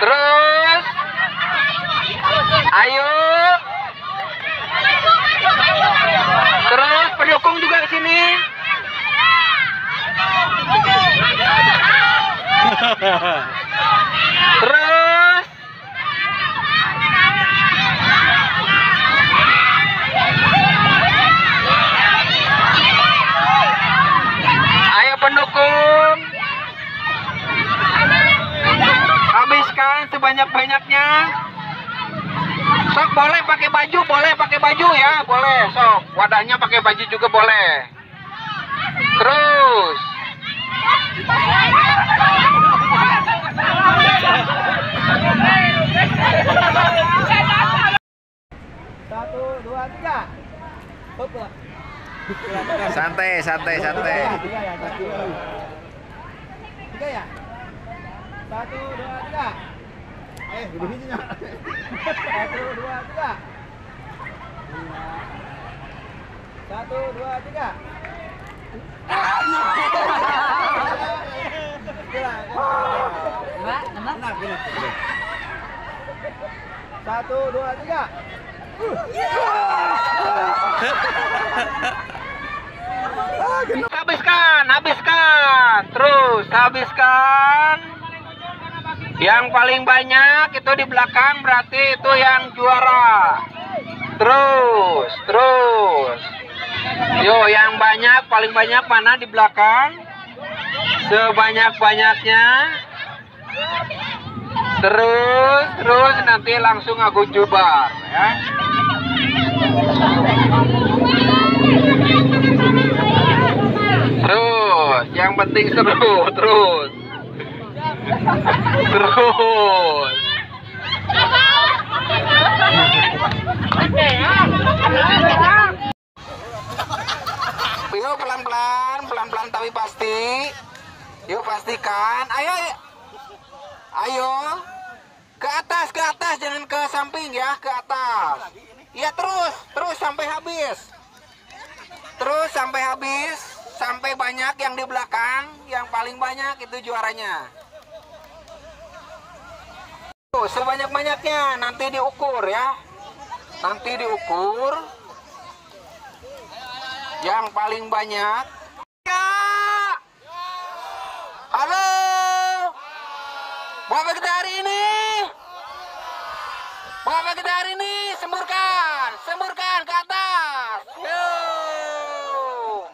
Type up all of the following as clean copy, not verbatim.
Terus. Ayo. Terus pendukung juga ke sini. Terus. Ayo pendukung. Habiskan sebanyak-banyaknya. Sok boleh pakai baju ya, boleh. Sok wadahnya pakai baju juga boleh. Terus. Satu, dua, tiga. Santai. Tiga ya. Satu, dua, tiga. Begininya. Satu, dua, tiga. Satu, dua, tiga. Satu, dua, tiga. Habiskan. Terus habiskan. Yang paling banyak itu di belakang, berarti itu yang juara. Terus. Yo, yang paling banyak mana di belakang? Sebanyak-banyaknya. Terus nanti langsung aku coba ya. Terus, yang penting seru, terus. Yuk pelan-pelan tapi pasti. Yuk pastikan. Ayo. Ke atas, jangan ke samping ya, ke atas. Ya terus sampai habis. Sampai banyak yang di belakang, yang paling banyak itu juaranya. Tuh, sebanyak-banyaknya nanti diukur ya. Yang paling banyak. Ya. Halo. Berapa kita hari ini? Semburkan ke atas. Yo.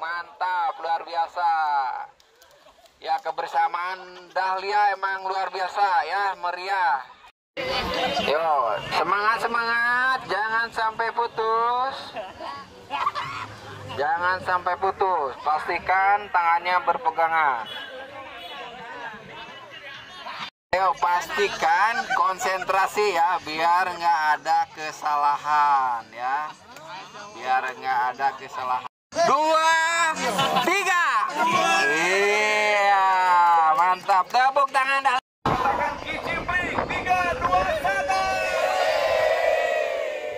Mantap, luar biasa. Ya, kebersamaan Dahlia emang luar biasa ya, meriah. Yo, semangat, jangan sampai putus. Pastikan tangannya berpegangan. Ayo pastikan konsentrasi ya, biar nggak ada kesalahan ya. 2, 3. Iya, mantap. Tepuk tangan dah. Kicimpring 3, 2, 1.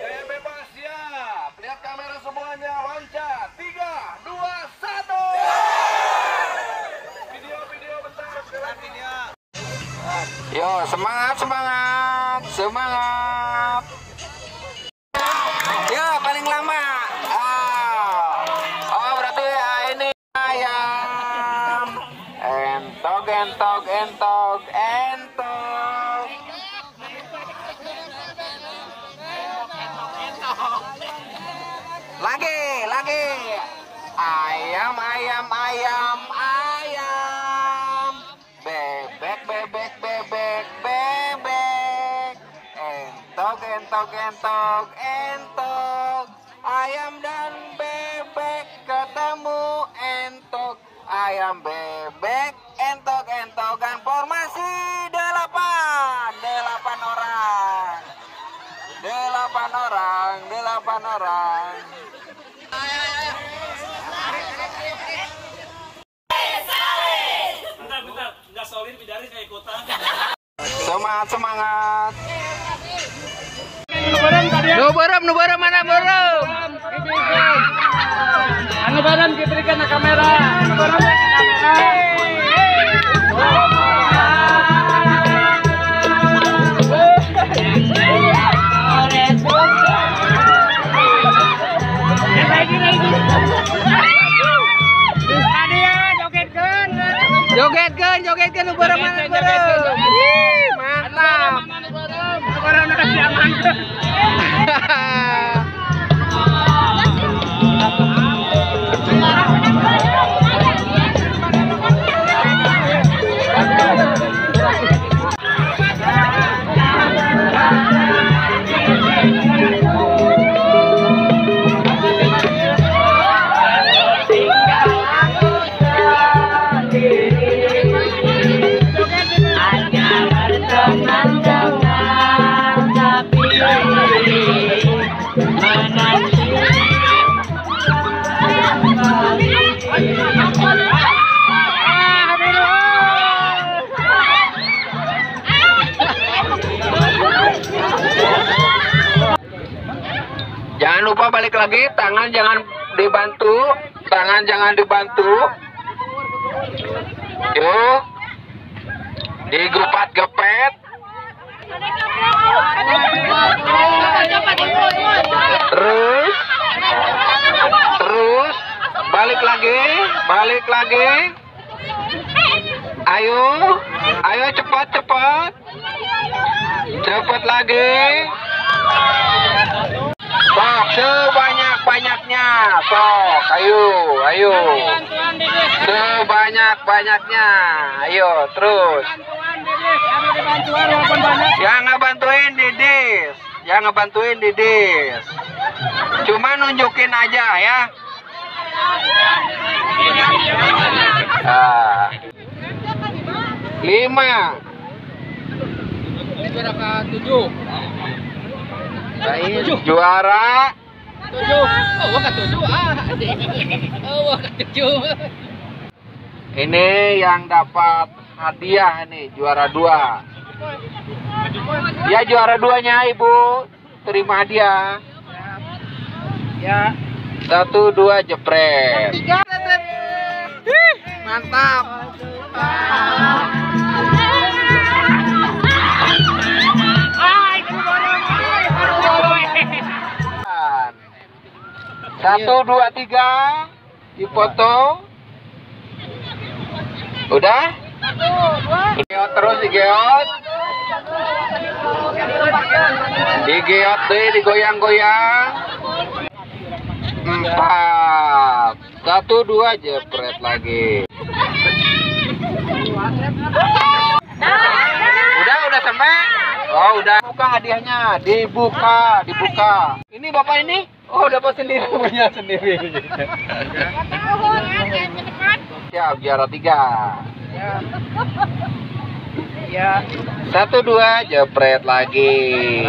Jaya bebas siap. Lihat kamera semuanya, loncat. 3, 2, 1. Video bentar, sekarang video. Yo, semangat. Yo, paling lama. Berarti ini ayam. Entok. Lagi. Ayam. Bebek. Entok. Ayam dan bebek ketemu entok. Ayam bebek entok-entokan. Formasi 8 orang. 8 orang. Bentar, nggak solid bidarin kayak ikutan. Semangat. Nu barem mana barem? Anu barem diberikan ke kamera. bareng. Ih, mantap. Bareng kasih aman. Jangan lupa balik lagi, tangan jangan dibantu, tangan jangan dibantu. Yuk, digupat gepet. Terus, balik lagi. Ayo cepat lagi. Sok sebanyak-banyaknya, sok, ayo. Sebanyak-banyaknya, ayo terus. Yang ngebantuin Didis. Cuma nunjukin aja ya. Nah. 5. Juara 7. Oh, ke 7. ini yang dapat hadiah nih, juara 2. Ya, juara 2-nya Ibu terima hadiah. Ya. 1, 2 jepret. Mantap. Satu, 2, 3 dipoto. Udah? Digeot terus, digeot deh, digoyang-goyang. 4. 1, 2 jepret lagi. Udah sampai. Oh, udah. Buka hadiahnya, dibuka. Ini Bapak ini? Oh, dapat sendiri, punya sendiri. Siap, juara 3. Ya. 1, 2 jepret lagi.